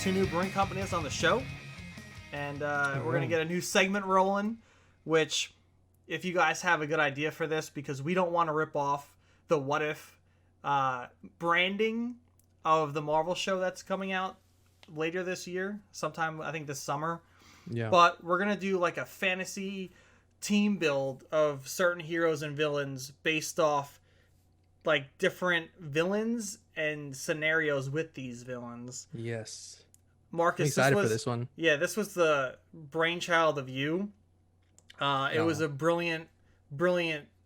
two new brewing companies on the show. And we're going to get a new segment rolling, which, if you guys have a good idea for this, because we don't want to rip off the What If branding of the Marvel show that's coming out later this year, sometime, I think, this summer. Yeah. But we're going to do like a fantasy team build of certain heroes and villains based off like different villains and scenarios with these villains. Yes. Marcus, I'm excited for this one. Yeah, this was the brainchild of you. It was a brilliant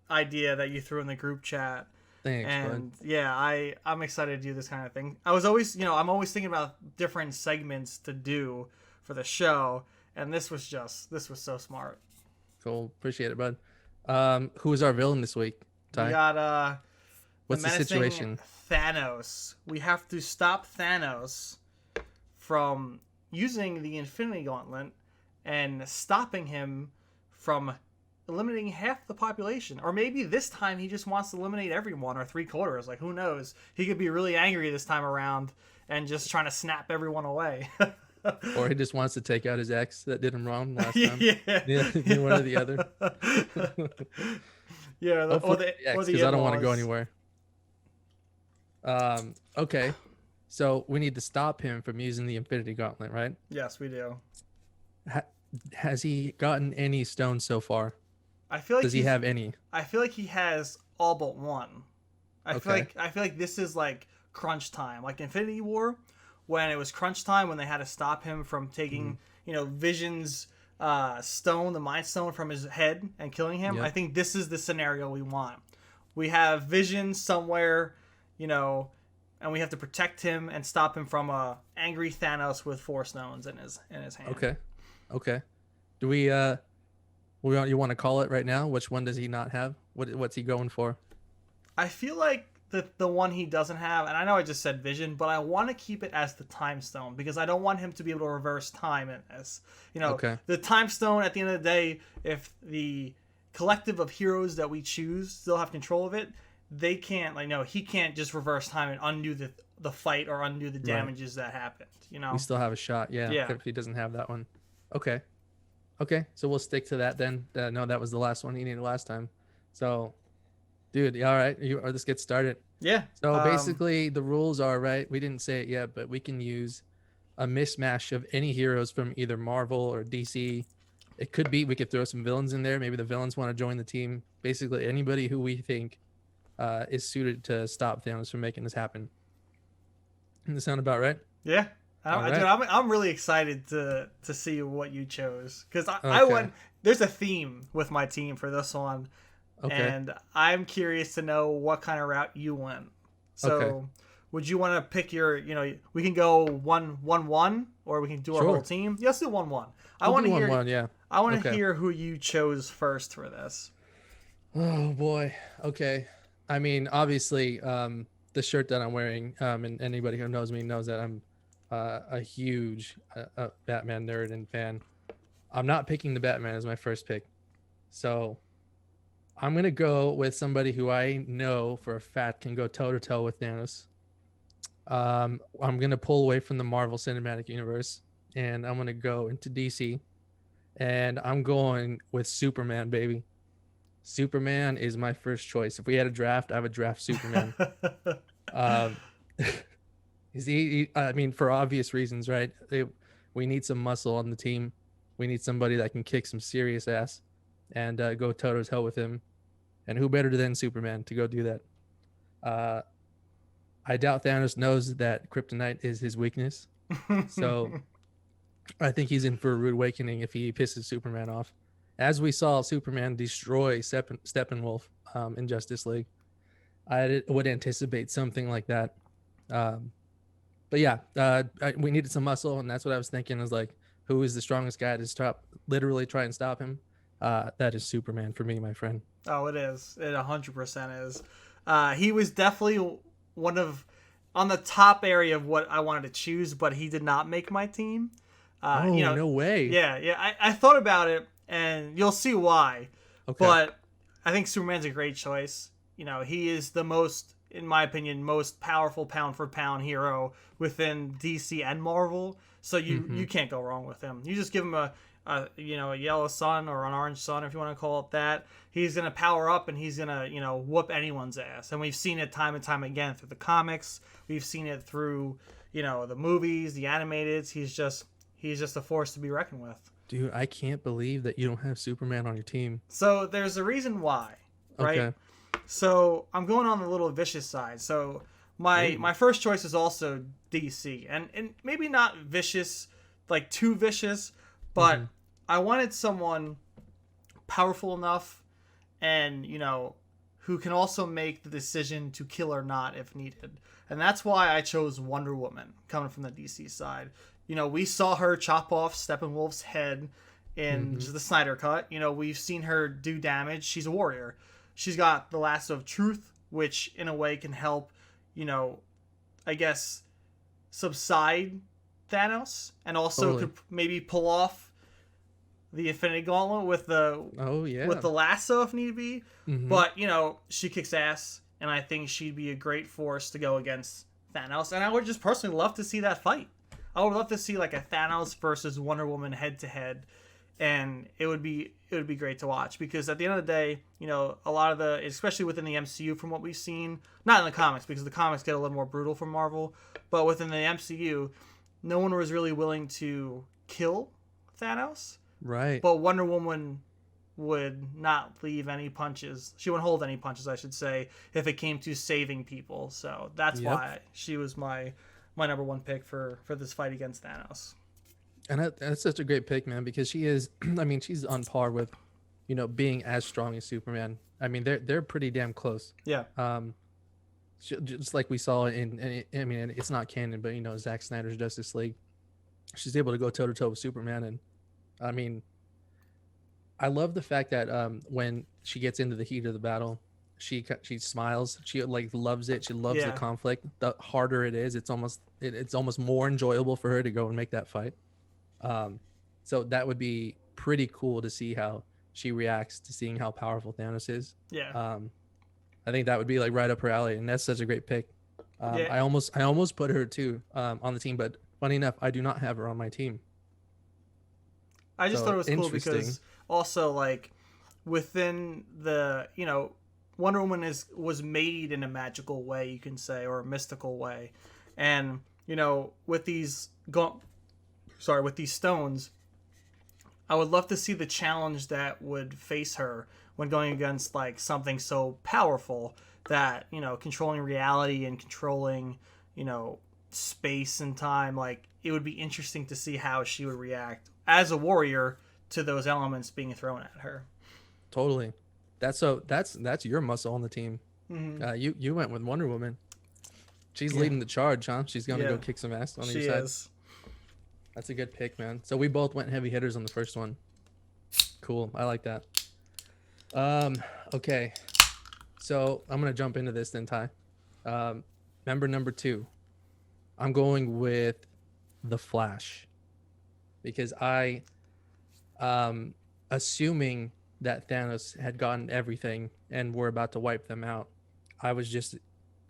idea that you threw in the group chat. Thanks, and bud. yeah, I'm excited to do this kind of thing. I'm always thinking about different segments to do for the show, and this was so smart. Cool. Appreciate it, bud. Who is our villain this week, Ty? We got What's the situation? Thanos. We have to stop Thanos from using the Infinity Gauntlet and stopping him from eliminating half the population. Or maybe this time he just wants to eliminate everyone, or 3/4. Like, who knows? He could be really angry this time around and just trying to snap everyone away. Or he just wants to take out his ex that did him wrong last time. Yeah. One or the other. Yeah, or the ex, because I don't want to go anywhere. Okay. So we need to stop him from using the Infinity Gauntlet, right? Yes, we do. Has he gotten any stones so far? I feel like Does he have any? I feel like he has all but one. I feel like this is like crunch time, like Infinity War, when it was crunch time, when they had to stop him from taking, Vision's stone, the Mind Stone, from his head and killing him. Yep. I think this is the scenario we want. We have Vision somewhere, and we have to protect him and stop him from a angry Thanos with 4 stones in his hand. Okay. Do we you want to call it right now? Which one does he not have? What's he going for? I feel like the one he doesn't have, and I know I just said Vision, but I want to keep it as the Time Stone, because I don't want him to be able to reverse time in this. The Time Stone, at the end of the day, if the collective of heroes that we choose still have control of it, they can't, he can't just reverse time and undo the fight or undo the damages that happened. We still have a shot, yeah. If he doesn't have that one. Okay, so we'll stick to that then. No, that was the last one he needed last time. So, dude, all right, let's get started. Yeah. So basically, the rules are, right, we didn't say it yet, but we can use a mismatch of any heroes from either Marvel or DC. It could be, we could throw some villains in there. Maybe the villains want to join the team. Basically, anybody who we think is suited to stop Thanos from making this happen. Does that sound about right? Yeah. I'm really excited to see what you chose, because I went. There's a theme with my team for this one, and I'm curious to know what kind of route you went. So, would you want to pick your? We can go 1-1, or we can do our whole team. Let's do 1-1. I want to hear 1-1, yeah. I want to hear who you chose first for this. Oh boy. Okay. I mean, obviously, the shirt that I'm wearing, and anybody who knows me knows that I'm a huge Batman nerd and fan. I'm not picking the Batman as my first pick, so I'm gonna go with somebody who I know for a fact can go toe to toe with Thanos. I'm gonna pull away from the Marvel Cinematic Universe, and I'm gonna go into DC, and I'm going with Superman, baby. Superman is my first choice. If we had a draft, I would draft Superman. I mean, for obvious reasons, right? We need some muscle on the team. We need somebody that can kick some serious ass and go toe to toe with him. And who better than Superman to go do that? I doubt Thanos knows that kryptonite is his weakness. So I think he's in for a rude awakening if he pisses Superman off. As we saw Superman destroy Steppenwolf in Justice League, I would anticipate something like that. But yeah, we needed some muscle, and that's what I was thinking. Is like, who is the strongest guy to literally try and stop him? That is Superman for me, my friend. Oh, it is. It 100% is. He was definitely on the top area of what I wanted to choose, but he did not make my team. No way. Yeah. I thought about it, and you'll see why. Okay. But I think Superman's a great choice. He is the most in my opinion, most powerful pound for pound hero within DC and Marvel. So you can't go wrong with him. You just give him a yellow sun or an orange sun, if you want to call it that. He's gonna power up and he's gonna whoop anyone's ass. And we've seen it time and time again through the comics. We've seen it through the movies, the animated. He's just a force to be reckoned with. Dude, I can't believe that you don't have Superman on your team. So there's a reason why, right? Okay. So I'm going on the little vicious side. So my first choice is also DC, and maybe not vicious, like too vicious, but I wanted someone powerful enough, and who can also make the decision to kill or not if needed. And that's why I chose Wonder Woman, coming from the DC side. We saw her chop off Steppenwolf's head in the Snyder Cut. We've seen her do damage. She's a warrior. She's got the lasso of truth, which in a way can help, I guess, subside Thanos, and also could maybe pull off the Infinity Gauntlet with the lasso if need be. But she kicks ass, and I think she'd be a great force to go against Thanos. And I would just personally love to see that fight. I would love to see like a Thanos versus Wonder Woman head to head, and it would be great to watch, because at the end of the day, a lot of especially within the MCU, from what we've seen, not in the comics, because the comics get a little more brutal from Marvel, but within the MCU, no one was really willing to kill Thanos. Right. But Wonder Woman would not leave any punches. She wouldn't hold any punches, I should say, if it came to saving people. So that's why she was my number one pick for this fight against Thanos. And that's such a great pick, man, because she is, she's on par with, being as strong as Superman. They're pretty damn close. Yeah. Just like we saw in it's not canon, but Zack Snyder's Justice League, she's able to go toe to toe with Superman. And I love the fact that when she gets into the heat of the battle, she smiles. She loves it. She loves the conflict. The harder it is, it's almost more enjoyable for her to go and make that fight. So that would be pretty cool to see how she reacts to seeing how powerful Thanos is. Yeah. I think that would be right up her alley, and that's such a great pick. I almost put her too on the team, but funny enough, I do not have her on my team. I just thought it was cool because also within the Wonder Woman was made in a magical way, you can say, or a mystical way, and with these stones, I would love to see the challenge that would face her when going against something so powerful that controlling reality and controlling space and time. It would be interesting to see how she would react as a warrior to those elements being thrown at her. Totally. That's your muscle on the team. You went with Wonder Woman. She's leading the charge, huh? She's gonna go kick some ass on the side. She is. That's a good pick, man. So we both went heavy hitters on the first one. Cool. I like that. Okay. So I'm gonna jump into this then, Ty. Number 2. I'm going with the Flash, because I, assuming that Thanos had gotten everything and we're about to wipe them out, I was just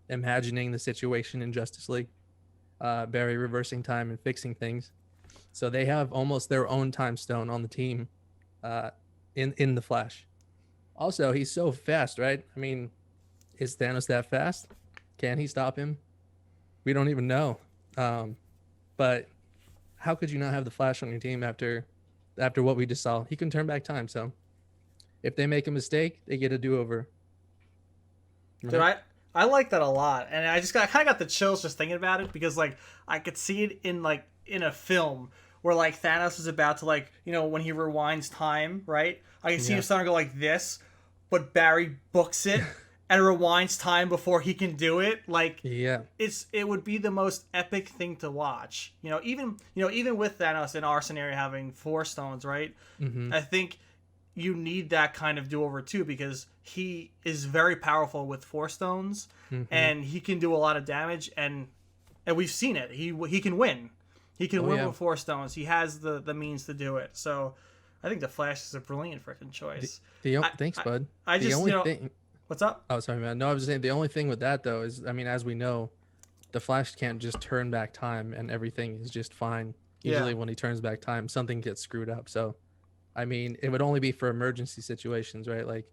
imagining the situation in Justice League, Barry reversing time and fixing things. So they have almost their own time stone on the team, in the Flash. Also, he's so fast, right? Is Thanos that fast? Can he stop him? We don't even know. But how could you not have the Flash on your team after what we just saw? He can turn back time, so if they make a mistake, they get a do-over. Right? Dude, I like that a lot, and I kind of got the chills just thinking about it, because I could see it in a film where Thanos is about to when he rewinds time, right? I can see him starting to go like this, but Barry books it and rewinds time before he can do it. It would be the most epic thing to watch. Even with Thanos in our scenario having 4 stones, right? I think you need that kind of do-over too, because he is very powerful with 4 stones, and he can do a lot of damage, and we've seen it. He can win. He can win with 4 stones. He has the means to do it. So I think the Flash is a brilliant freaking choice. Thanks, bud. I just What's up? Oh, sorry, man. No, I was just saying the only thing with that though is, I mean, as we know, the Flash can't just turn back time and everything is just fine. Yeah. Usually, when he turns back time, something gets screwed up. So, I mean, it would only be for emergency situations, right? Like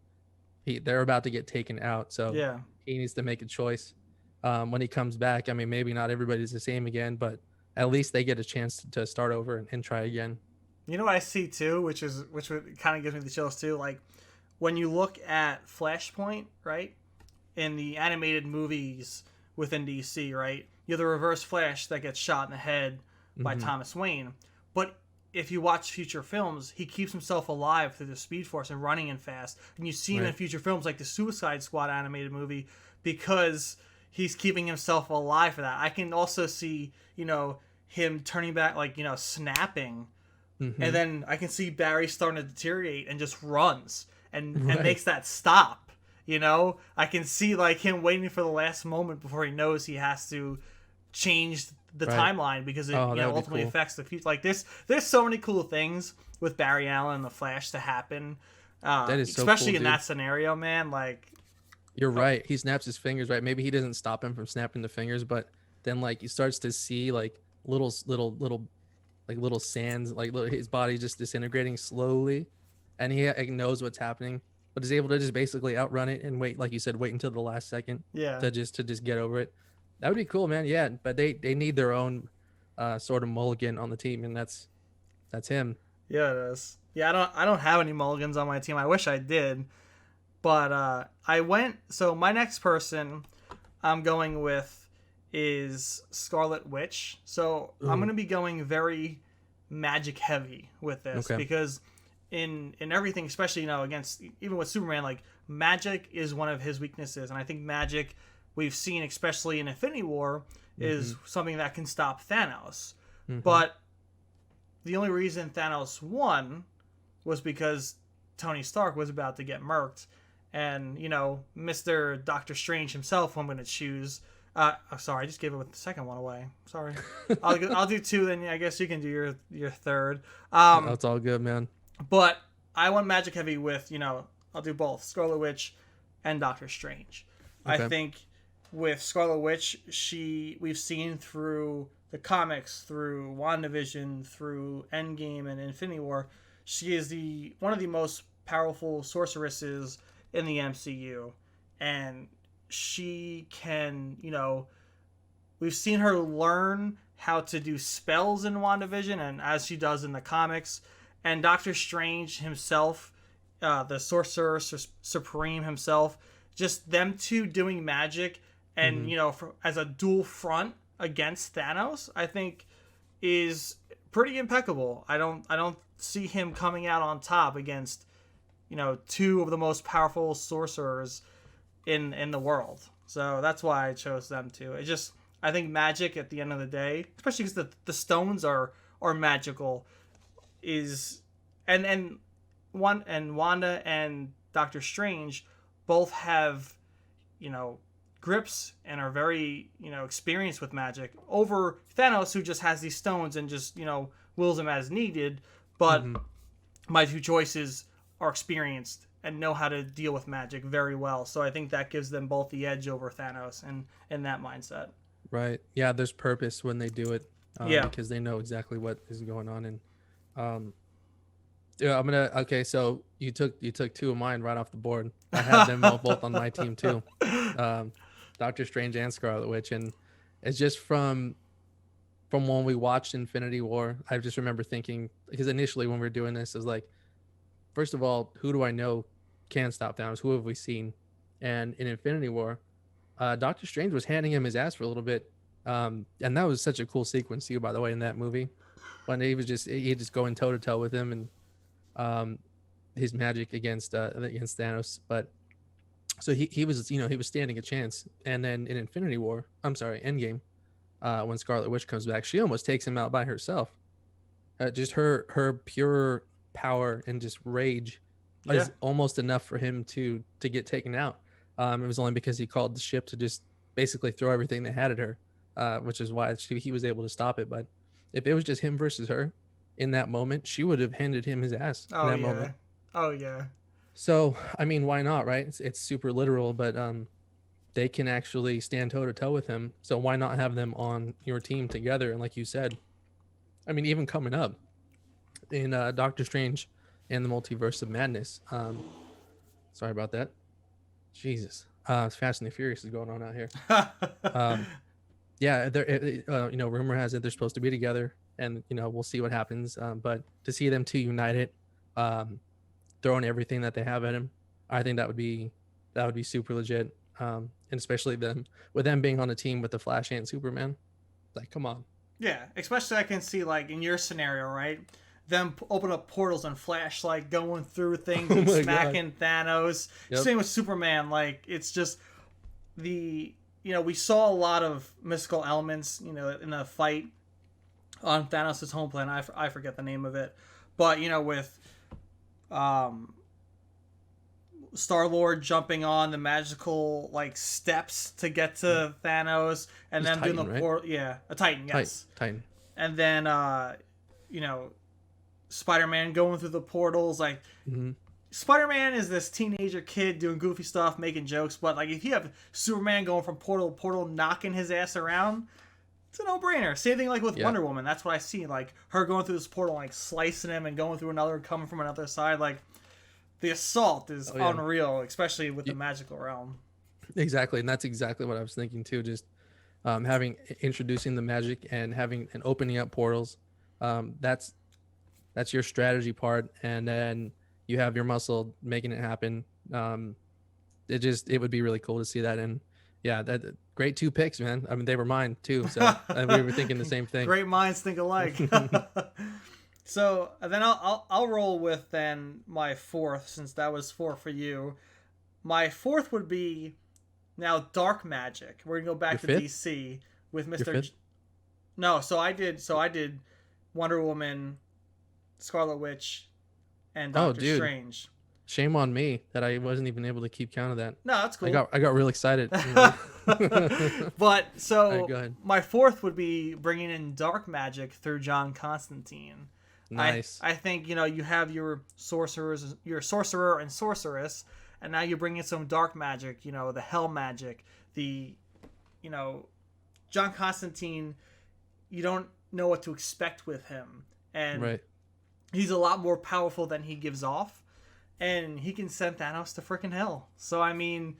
they're about to get taken out, so Yeah. he needs to make a choice. When he comes back, I mean, maybe not everybody's the same again, but at least they get a chance to start over and try again. You know what I see too, which would kind of gives me the chills too. Like when you look at Flashpoint, right, in the animated movies within DC, right, you have the Reverse Flash that gets shot in the head by Mm-hmm. Thomas Wayne. But if you watch future films, he keeps himself alive through the Speed Force and running in fast. And you see him in Right. future films like the Suicide Squad animated movie because he's keeping himself alive for that. I can also see, him turning back, like, snapping. Mm-hmm. And then I can see Barry starting to deteriorate and just runs and Right. makes that stop. I can see like him waiting for the last moment before he knows he has to change the Right. timeline because it Oh, that would be ultimately cool. affects the future. Like there's so many cool things with Barry Allen and the Flash to happen, That is so cool, especially in dude. that scenario, man. Like, You're oh, right. He snaps his fingers, right? Maybe he doesn't stop him from snapping the fingers, but then like he starts to see like little like little sands, like his body just disintegrating slowly, and he like, knows what's happening, but is able to just basically outrun it and wait, like you said, wait until the last second yeah, to just get over it. That would be cool, man. Yeah, but they need their own sort of mulligan on the team, and that's him. yeah, it is. Yeah, I don't have any mulligans on my team. I wish I did, but I went. So my next person I'm going with is Scarlet Witch. So I'm Ooh, going to be going very magic heavy with this okay. because in everything, especially against even with Superman, like magic is one of his weaknesses, and I think magic we've seen especially in Infinity War Mm-hmm. is something that can stop Thanos. Mm-hmm. But the only reason Thanos won was because Tony Stark was about to get murked, and Mister Doctor Strange himself, who I'm going to choose. Sorry, I just gave it with the second one away. Sorry, I'll do two. Then I guess you can do your third. No, it's all good, man. But I went magic heavy with I'll do both Scarlet Witch and Doctor Strange. I Okay. think with Scarlet Witch, we've seen through the comics, through WandaVision, through Endgame and Infinity War, she is the one of the most powerful sorceresses in the MCU, and she can we've seen her learn how to do spells in WandaVision, and as she does in the comics, and Doctor Strange himself, the Sorcerer Supreme himself, just them two doing magic, and Mm-hmm. as a dual front against Thanos, I think is pretty impeccable. I don't see him coming out on top against two of the most powerful sorcerers in the world. So that's why I chose them too. It just I think magic at the end of the day, especially because the stones are magical, is and one and Wanda and Doctor Strange both have you know grips and are very experienced with magic over Thanos, who just has these stones and just wills them as needed. But Mm-hmm. my two choices are experienced and know how to deal with magic very well. So I think that gives them both the edge over Thanos and in that mindset. Right. Yeah, there's purpose when they do it, Yeah. because they know exactly what is going on. And um, yeah, I'm gonna. Okay, so you took two of mine right off the board. I had them all both on my team too. Um, Doctor Strange and Scarlet Witch, and it's just from when we watched Infinity War. I just remember thinking, because initially when we were doing this, is like, first of all, who do I know can stop Thanos? Who have we seen? And in Infinity War, Doctor Strange was handing him his ass for a little bit, and that was such a cool sequence too. By the way, in that movie, when he just going toe to toe with him and um, his magic against Thanos. But so he was he was standing a chance, and then in Infinity War, I'm sorry, Endgame, when Scarlet Witch comes back, she almost takes him out by herself. Just her pure power and just rage Yeah. is almost enough for him to get taken out. It was only because he called the ship to just basically throw everything they had at her, which is why he was able to stop it. But if it was just him versus her in that moment, she would have handed him his ass in Oh that yeah. moment. Oh yeah. So I mean, why not, right? It's super literal, but they can actually stand toe to toe with him. So why not have them on your team together? And like you said, I mean, even coming up in Doctor Strange and the Multiverse of Madness. Sorry about that. Jesus, Fast and the Furious is going on out here. Um, yeah, rumor has it they're supposed to be together, and we'll see what happens. But to see them two united, um, throwing everything that they have at him, I think that would be super legit. And especially them with them being on a team with the Flash and Superman, like come on. Yeah, especially I can see like in your scenario, right? Them open up portals and Flash like going through things Oh and my god. smacking Thanos. Yep. Same with Superman. Like it's just the we saw a lot of mystical elements in the fight on Thanos' home planet. I forget the name of it, but with um Star Lord jumping on the magical like steps to get to Thanos, and then doing the Right? portal. Yeah, a Titan, yes. Titan. And then you know, Spider-Man going through the portals. Like Mm-hmm. Spider-Man is this teenager kid doing goofy stuff, making jokes, but like if you have Superman going from portal to portal, knocking his ass around, it's a no-brainer. Same thing like with Wonder Woman. That's what I see. Like her going through this portal, like slicing him, and going through another, coming from another side. Like the assault is unreal, especially with the magical realm. Exactly, and that's exactly what I was thinking too. Just introducing the magic and having and opening up portals. That's your strategy part, and then you have your muscle making it happen. It would be really cool to see that. And yeah, that great 2 picks, man. I mean, they were mine too, so we were thinking the same thing. Great minds think alike. So then I'll roll with then my fourth, since that was 4 for you. My fourth would be now dark magic. We're gonna go back to DC with Mr. No, so I did Wonder Woman, Scarlet Witch, and Doctor Strange. Shame on me that I wasn't even able to keep count of that. No, that's cool. I got real excited. But so go ahead. My fourth would be bringing in dark magic through John Constantine. Nice. I think you have your sorcerer and sorceress, and now you bring in some dark magic. The hell magic. The John Constantine. You don't know what to expect with him, and he's a lot more powerful than he gives off, and he can send Thanos to freaking hell. So I mean,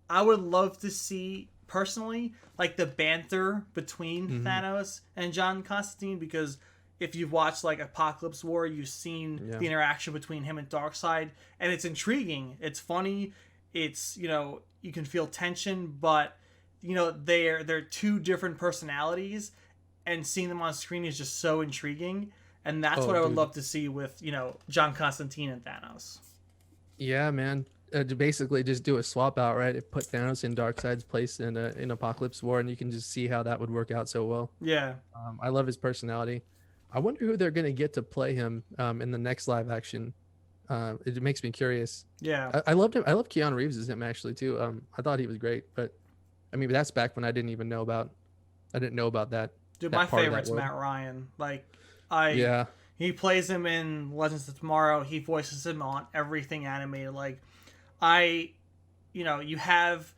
I would love to see personally like the banter between Thanos and John Constantine, because if you've watched like Apocalypse War, you've seen the interaction between him and Darkseid, and it's intriguing, it's funny, it's you can feel tension, but they're 2 different personalities, and seeing them on screen is just so intriguing, and that's what I would love to see with John Constantine and Thanos. Yeah, man. To basically just do a swap out, right? Put Thanos in Darkseid's place in Apocalypse War, and you can just see how that would work out so well. Yeah. I love his personality. I wonder who they're gonna get to play him in the next live action. It makes me curious. Yeah. I loved him. I love Keanu Reeves as him actually too. I thought he was great, but I mean that's back when I didn't know about that. Dude, that my part of favorite's that world. Matt Ryan. Like he plays him in Legends of Tomorrow. He voices him on everything animated. Like you have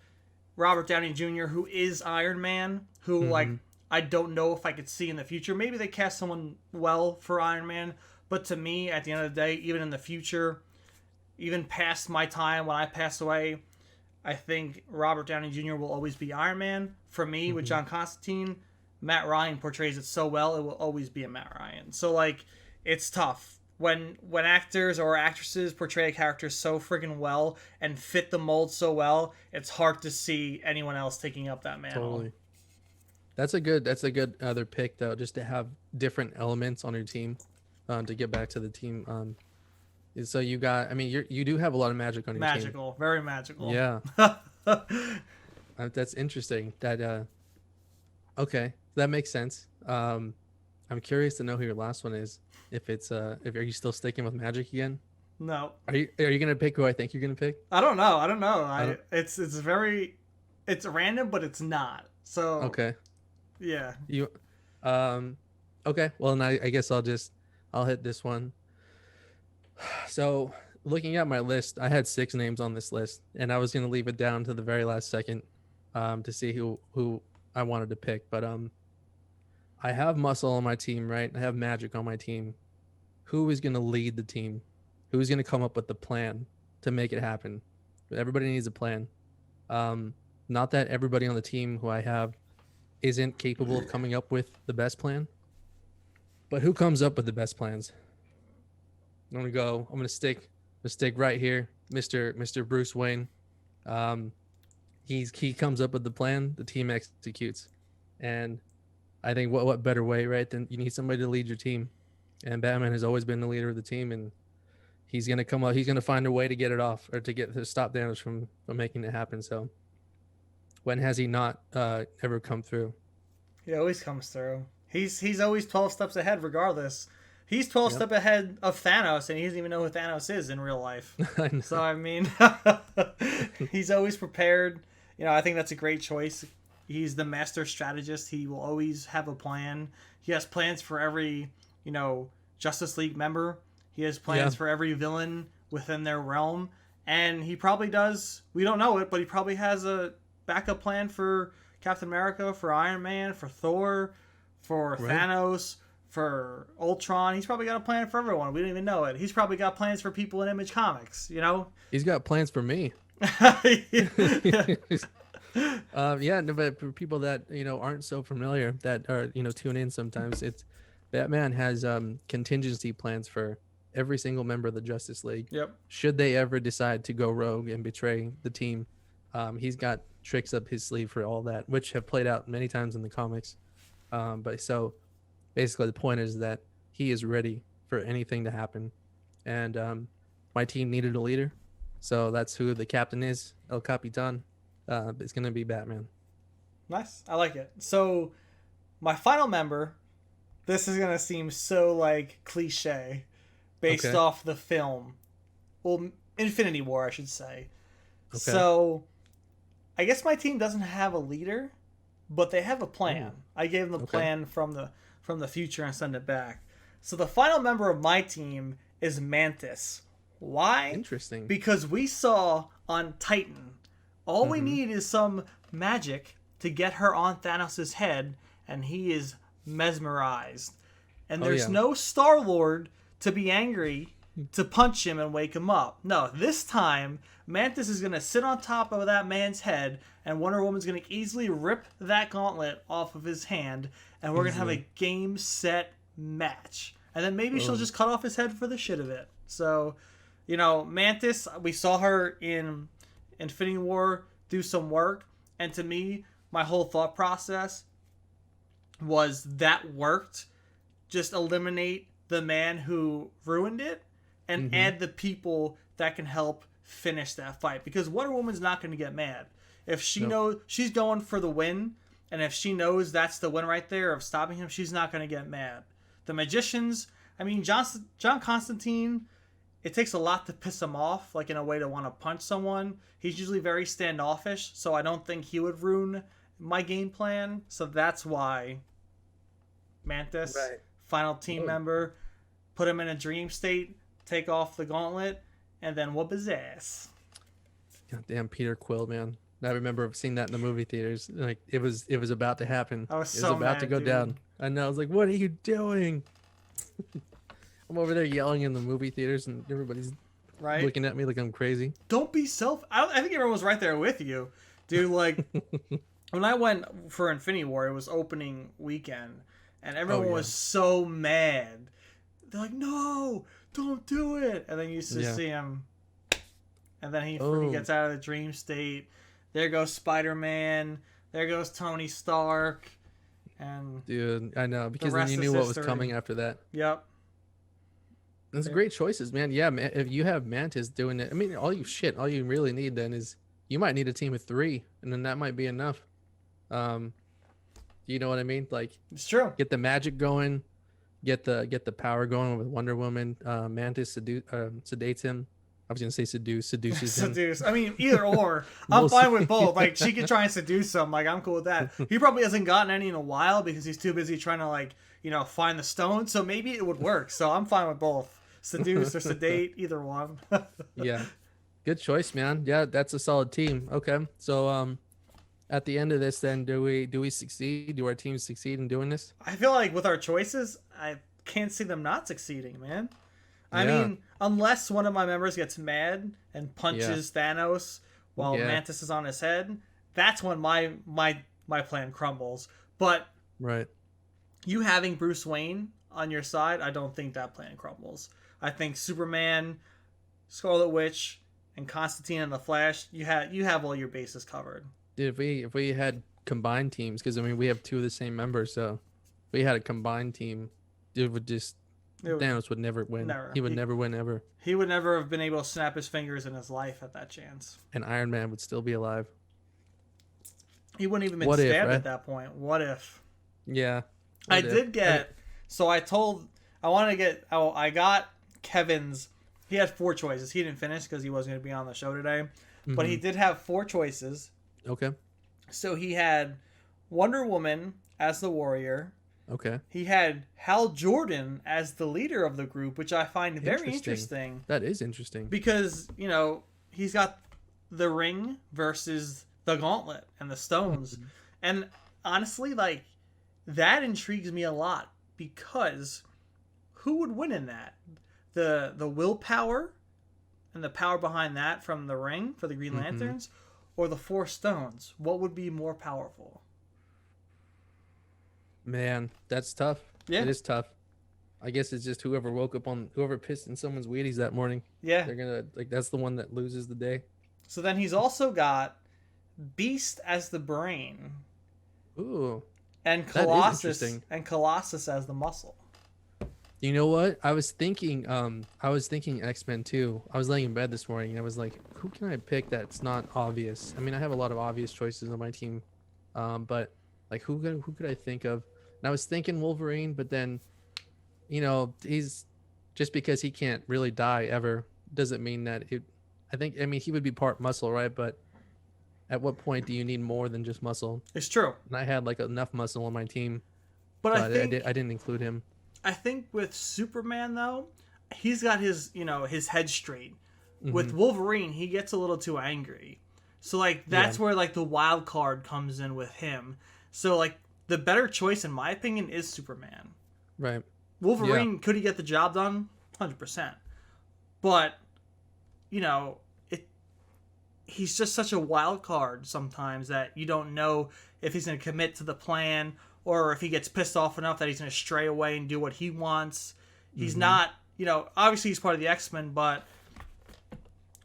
Robert Downey Jr., who is Iron Man, who like I don't know if I could see in the future. Maybe they cast someone well for Iron Man, but to me, at the end of the day, even in the future, even past my time when I pass away, I think Robert Downey Jr. will always be Iron Man. For me, with John Constantine, Matt Ryan portrays it so well, it will always be a Matt Ryan. So like, it's tough. When actors or actresses portray a character so freaking well and fit the mold so well, it's hard to see anyone else taking up that mantle. Totally. That's a good other pick though, just to have different elements on your team, to get back to the team. So you got, I mean, you do have a lot of magic on your team. Magical, very magical. Yeah. That's interesting. That okay, that makes sense. I'm curious to know who your last one is. If are you still sticking with magic again? No. Are you gonna pick who I think you're gonna pick? I don't know. It's random, but it's not. So okay. Yeah. You okay. Well, and I guess I'll hit this one. So looking at my list, I had 6 names on this list, and I was gonna leave it down to the very last second, to see who I wanted to pick. But I have Muscle on my team, right? I have Magic on my team. Who is gonna lead the team? Who's gonna come up with the plan to make it happen? Everybody needs a plan. Um, Not that everybody on the team who I have isn't capable of coming up with the best plan, but who comes up with the best plans? I'm gonna stick right here, Mr. Bruce Wayne. Um, he comes up with the plan, the team executes, and I think what better way, right? Than you need somebody to lead your team, and Batman has always been the leader of the team, and he's gonna come up. He's gonna find a way to get it off, or to stop Thanos from making it happen. So when has he not ever come through? He always comes through. He's always 12 steps ahead, regardless. He's 12 steps ahead of Thanos, and he doesn't even know who Thanos is in real life. So, I mean, he's always prepared. You know, I think that's a great choice. He's the master strategist. He will always have a plan. He has plans for every, Justice League member. He has plans for every villain within their realm. And he probably does, we don't know it, but he probably has a backup plan for Captain America, for Iron Man, for Thor, for Thanos, for Ultron. He's probably got a plan for everyone. We don't even know it. He's probably got plans for people in Image Comics, He's got plans for me. No, but for people that aren't so familiar, that are tune in sometimes, it's Batman has contingency plans for every single member of the Justice League. Yep. Should they ever decide to go rogue and betray the team, he's got tricks up his sleeve for all that, which have played out many times in the comics. But so basically the point is that he is ready for anything to happen, and my team needed a leader, so that's who the captain is. El Capitan. It's gonna be Batman. Nice. I like it. So my final member, this is gonna seem so cliche based off the film, well, Infinity War, I should say. Okay. So I guess my team doesn't have a leader, but they have a plan. I gave them the plan from the future and send it back. So the final member of my team is Mantis. Why? Interesting. Because we saw on Titan, all we need is some magic to get her on Thanos' head, and he is mesmerized. And there's no Star-Lord to be angry to punch him and wake him up. No, this time Mantis is going to sit on top of that man's head, and Wonder Woman's going to easily rip that gauntlet off of his hand, and we're going to have a game, set, match. And then maybe she'll just cut off his head for the shit of it. So, Mantis, we saw her in Infinity War do some work, and to me, my whole thought process was that worked. Just eliminate the man who ruined it, and add the people that can help finish that fight. Because Wonder Woman's not going to get mad. If she knows she's going for the win, and if she knows that's the win right there of stopping him, she's not going to get mad. The magicians, I mean, John Constantine, it takes a lot to piss him off, in a way to want to punch someone. He's usually very standoffish, so I don't think he would ruin my game plan. So that's why Mantis, final team member, put him in a dream state, take off the gauntlet, and then whoop his ass. Goddamn Peter Quill, man. I remember seeing that in the movie theaters. It was about to happen. I was so about to go down. And I was like, what are you doing? I'm over there yelling in the movie theaters, and everybody's looking at me like I'm crazy. Don't be I think everyone was right there with you. Dude, when I went for Infinity War, it was opening weekend, and everyone was so mad. They're like, no, don't do it. And then you used to see him, and then he gets out of the dream state. There goes Spider-Man. There goes Tony Stark. And dude, I know, because then you knew what was coming after that. Yep. That's great choices, man. Yeah, man, if you have Mantis doing it, I mean, all you really need then is you might need a team of 3, and then that might be enough. You know what I mean? It's true. Get the magic going, get the power going with Wonder Woman. Mantis sedates him. I was gonna say seduces him. Seduce. I mean, either or. I'm fine with both. She could try and seduce him. I'm cool with that. He probably hasn't gotten any in a while because he's too busy trying to find the stone. So maybe it would work. So I'm fine with both. seduce or sedate, either one. Yeah. Good choice, man. Yeah, that's a solid team. Okay. So at the end of this then do we succeed? Do our teams succeed in doing this? I feel like with our choices, I can't see them not succeeding, man. I Yeah. mean, unless one of my members gets mad and Yeah. punches Thanos while Yeah. Mantis is on his head, that's when my plan crumbles. But Right. you having Bruce Wayne on your side, I don't think that plan crumbles. I think Superman, Scarlet Witch, and Constantine and the Flash, you have all your bases covered. Dude, if we had combined teams, because I mean we have two of the same members, so if we had a combined team, it would just Thanos would never win. Never. He would never win ever. He would never have been able to snap his fingers in his life at that chance. And Iron Man would still be alive. He wouldn't even been What if, stabbed right? at that point. What if? Yeah. I What if? did get. So I got Kevin's. He had 4 choices. He didn't finish because he wasn't going to be on the show today. But he did have 4 choices. Okay. So he had Wonder Woman as the warrior. Okay. He had Hal Jordan as the leader of the group, which I find very interesting. That is interesting. Because, he's got the ring versus the gauntlet and the stones. And honestly, like, that intrigues me a lot because who would win in that? The willpower and the power behind that from the ring for the Green Lanterns, or the 4 stones? What would be more powerful? Man, that's tough. Yeah. It is tough. I guess it's just whoever pissed in someone's Wheaties that morning. Yeah. They're gonna that's the one that loses the day. So then he's also got Beast as the brain. Ooh. And That is Colossus interesting. as the muscle. You know what? I was thinking X-Men too. I was laying in bed this morning and I was like, who can I pick that's not obvious? I mean, I have a lot of obvious choices on my team. But like who could I think of? And I was thinking Wolverine, but then he's just because he can't really die ever doesn't mean that I mean he would be part muscle, right? But at what point do you need more than just muscle? It's true. And I had like enough muscle on my team, but I didn't include him. I think with Superman though, he's got his head straight. With Wolverine, he gets a little too angry. So like that's where like the wild card comes in with him. So like the better choice in my opinion is Superman. Right. Wolverine, could he get the job done? 100%. But he's just such a wild card sometimes that you don't know if he's going to commit to the plan or if he gets pissed off enough that he's going to stray away and do what he wants. He's not, obviously he's part of the X-Men, but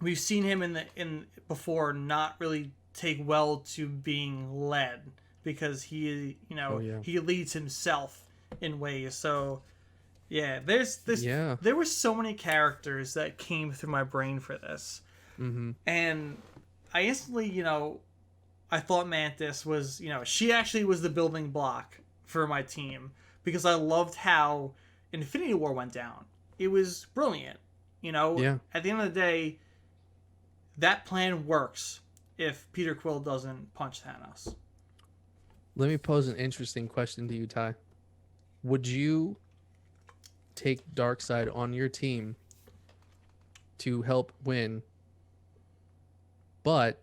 we've seen him in before not really take well to being led because he, he leads himself in ways. So yeah, there were so many characters that came through my brain for this. And I instantly, I thought Mantis was, she actually was the building block for my team because I loved how Infinity War went down. It was brilliant. At the end of the day, that plan works if Peter Quill doesn't punch Thanos. Let me pose an interesting question to you, Ty. Would you take Darkseid on your team to help win, but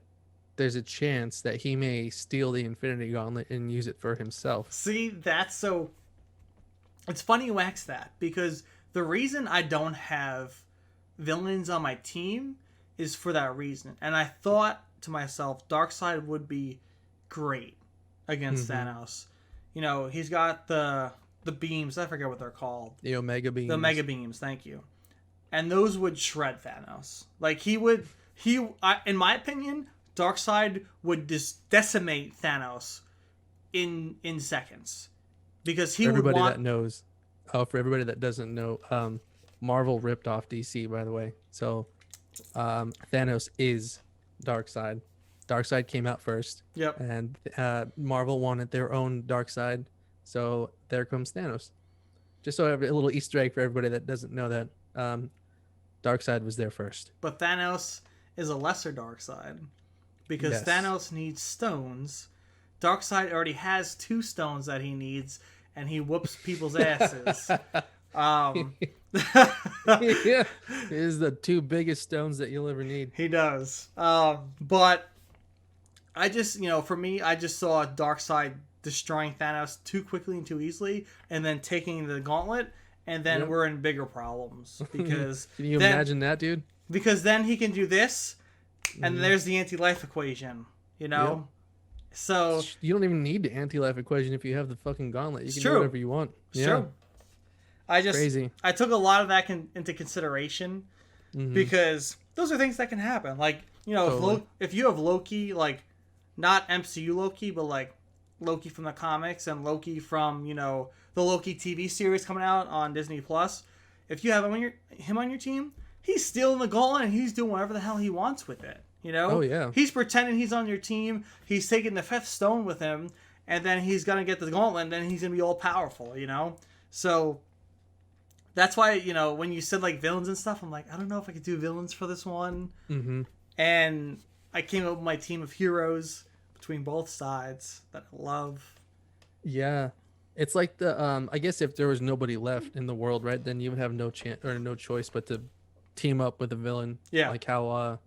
there's a chance that he may steal the Infinity Gauntlet and use it for himself? See, that's so... It's funny you ask that, because the reason I don't have villains on my team is for that reason. And I thought to myself, Darkseid would be great against Thanos. He's got the beams, I forget what they're called. The Omega Beams. The Mega Beams, thank you. And those would shred Thanos. Like, in my opinion, Darkseid would decimate Thanos in seconds. Because he would want... that knows. For everybody that doesn't know, Marvel ripped off DC, by the way. So, Thanos is Darkseid. Darkseid came out first. Yep. And Marvel wanted their own Darkseid. So, there comes Thanos. Just so I have a little Easter egg for everybody that doesn't know that. Darkseid was there first. But Thanos is a lesser Darkseid. Because Thanos needs stones. Darkseid already has 2 stones that he needs, and he whoops people's asses. Um, Yeah, it is the two biggest stones that you'll ever need. he does. But I just, for me, I just saw Darkseid destroying Thanos too quickly and too easily, and then taking the gauntlet, and then we're in bigger problems because can you imagine that, dude? Because then he can do this, and there's the anti-life equation. Yep. So you don't even need the anti-life equation if you have the fucking gauntlet. You can do whatever you want. It's true. Crazy. I took a lot of that into consideration because those are things that can happen. Like, totally. if you have Loki, like, not MCU Loki, but like Loki from the comics and Loki from, the Loki TV series coming out on Disney Plus, if you have him on your team, he's stealing the gauntlet and he's doing whatever the hell he wants with it. Oh, yeah. He's pretending he's on your team. He's taking the fifth stone with him, and then he's going to get the gauntlet, and then he's going to be all powerful, So that's why, when you said, like, villains and stuff, I'm like, I don't know if I could do villains for this one. Mm-hmm. And I came up with my team of heroes between both sides that I love. Yeah. It's like I guess if there was nobody left in the world, right, then you would have no chance or no choice but to team up with a villain. Yeah. Like how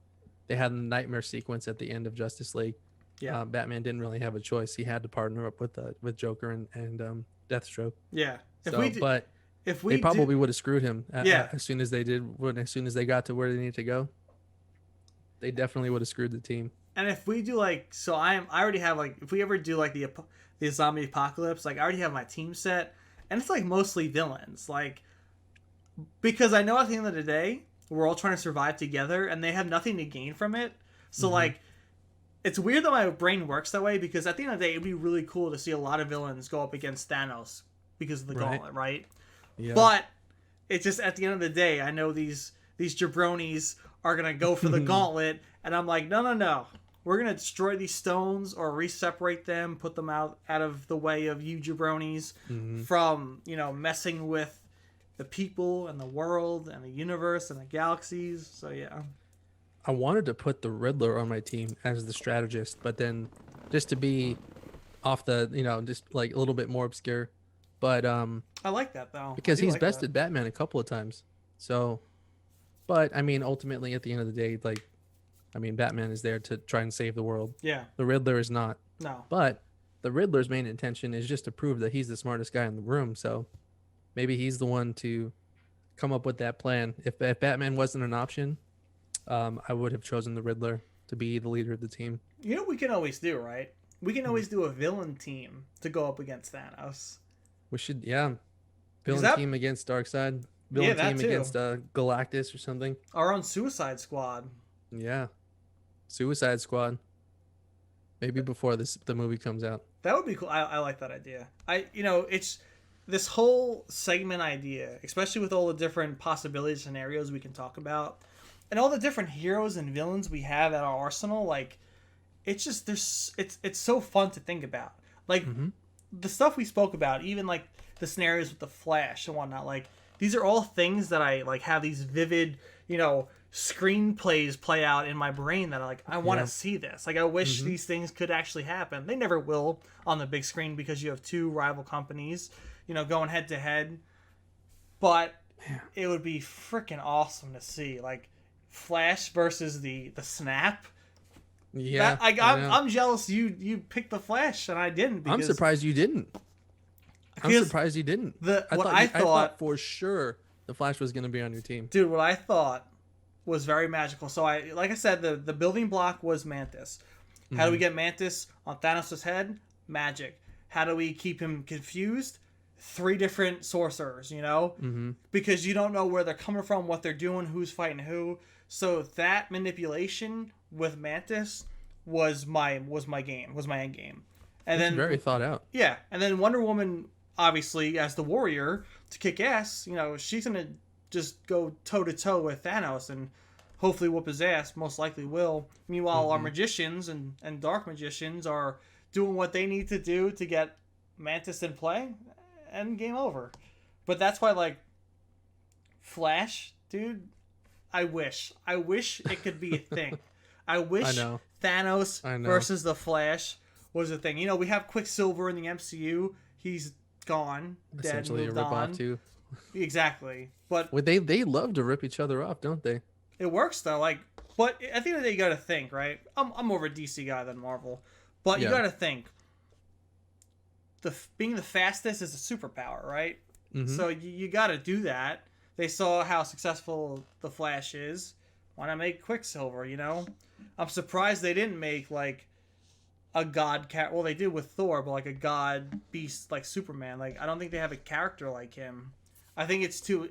they had the nightmare sequence at the end of Justice League. Yeah. Batman didn't really have a choice. He had to partner up with Joker and Deathstroke. Yeah. They probably would have screwed him as soon as they as soon as they got to where they needed to go. They definitely would have screwed the team. And if we do I already have if we ever do the zombie apocalypse, I already have my team set, and it's mostly villains, because I know at the end of the day we're all trying to survive together, and they have nothing to gain from it. So it's weird that my brain works that way, because at the end of the day it'd be really cool to see a lot of villains go up against Thanos because of the gauntlet, right? Yeah. But it's just at the end of the day, I know these jabronis are gonna go for the gauntlet, and I'm like, no. We're going to destroy these stones or re-separate them, put them out of the way of you jabronis from, messing with the people and the world and the universe and the galaxies. So, yeah. I wanted to put the Riddler on my team as the strategist, but then just to be off the, just a little bit more obscure. But I like that, though. Because he's bested Batman a couple of times. So, but, ultimately, at the end of the day, Batman is there to try and save the world. Yeah. The Riddler is not. No. But the Riddler's main intention is just to prove that he's the smartest guy in the room. So maybe he's the one to come up with that plan. If Batman wasn't an option, I would have chosen the Riddler to be the leader of the team. You know what we can always do, right? We can always do a villain team to go up against Thanos. We should, yeah. Villain team against Darkseid. Villain team against Galactus or something. Our own Suicide Squad. Yeah. Suicide Squad. Maybe before the movie comes out. That would be cool. I like that idea. It's this whole segment idea, especially with all the different possibility scenarios we can talk about, and all the different heroes and villains we have at our arsenal. It's just it's so fun to think about. The stuff we spoke about, even the scenarios with the Flash and whatnot. These are all things that I have these vivid, screenplays play out in my brain that I want to see this. I wish these things could actually happen. They never will on the big screen because you have two rival companies, going head to head. But it would be freaking awesome to see, Flash versus the Snap. Yeah, I'm jealous you picked the Flash and I didn't. I'm surprised you didn't. I'm surprised you didn't. I thought for sure the Flash was going to be on your team. Dude, what I thought was very magical. So like I said, the building block was Mantis. How do we get Mantis on Thanos' head? Magic. How do we keep him confused? 3 different sorcerers, because you don't know where they're coming from, what they're doing, who's fighting who. So that manipulation with Mantis was my end game. And then very thought out. Yeah, and then Wonder Woman, obviously as the warrior to kick ass, she's gonna just go toe to toe with Thanos and hopefully whoop his ass. Most likely will. Meanwhile, our magicians and dark magicians are doing what they need to do to get Mantis in play, and game over. But that's why, Flash, dude, I wish it could be a thing. I wish Thanos versus the Flash was a thing. We have Quicksilver in the MCU. He's gone, dead, essentially moved a ripoff on. too. Exactly. But well, they love to rip each other off, don't they? it works though. Like, but at the end of the day, you got to think, right? I'm more of a DC guy than Marvel, but you Yeah. got to think. Being the fastest is a superpower, right? Mm-hmm. So you got to do that. They saw how successful the Flash is. Why not make Quicksilver? You know, I'm surprised they didn't make like a god cat. Well, they did with Thor, but like a god beast like Superman. Like I don't think they have a character like him. I think it's too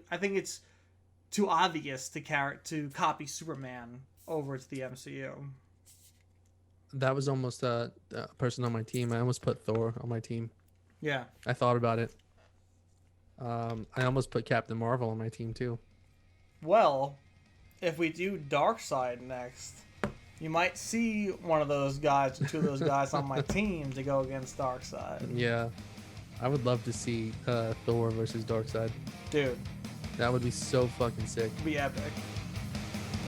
obvious to copy Superman over to the MCU. That was almost a person on my team. I almost put Thor on my team. Yeah. I thought about it. I almost put Captain Marvel on my team too. Well, if we do Darkseid next, you might see one of those guys, two of those guys on my team to go against Darkseid. Yeah, I would love to see Thor versus Darkseid. Dude, that would be so fucking sick. it'd be epic.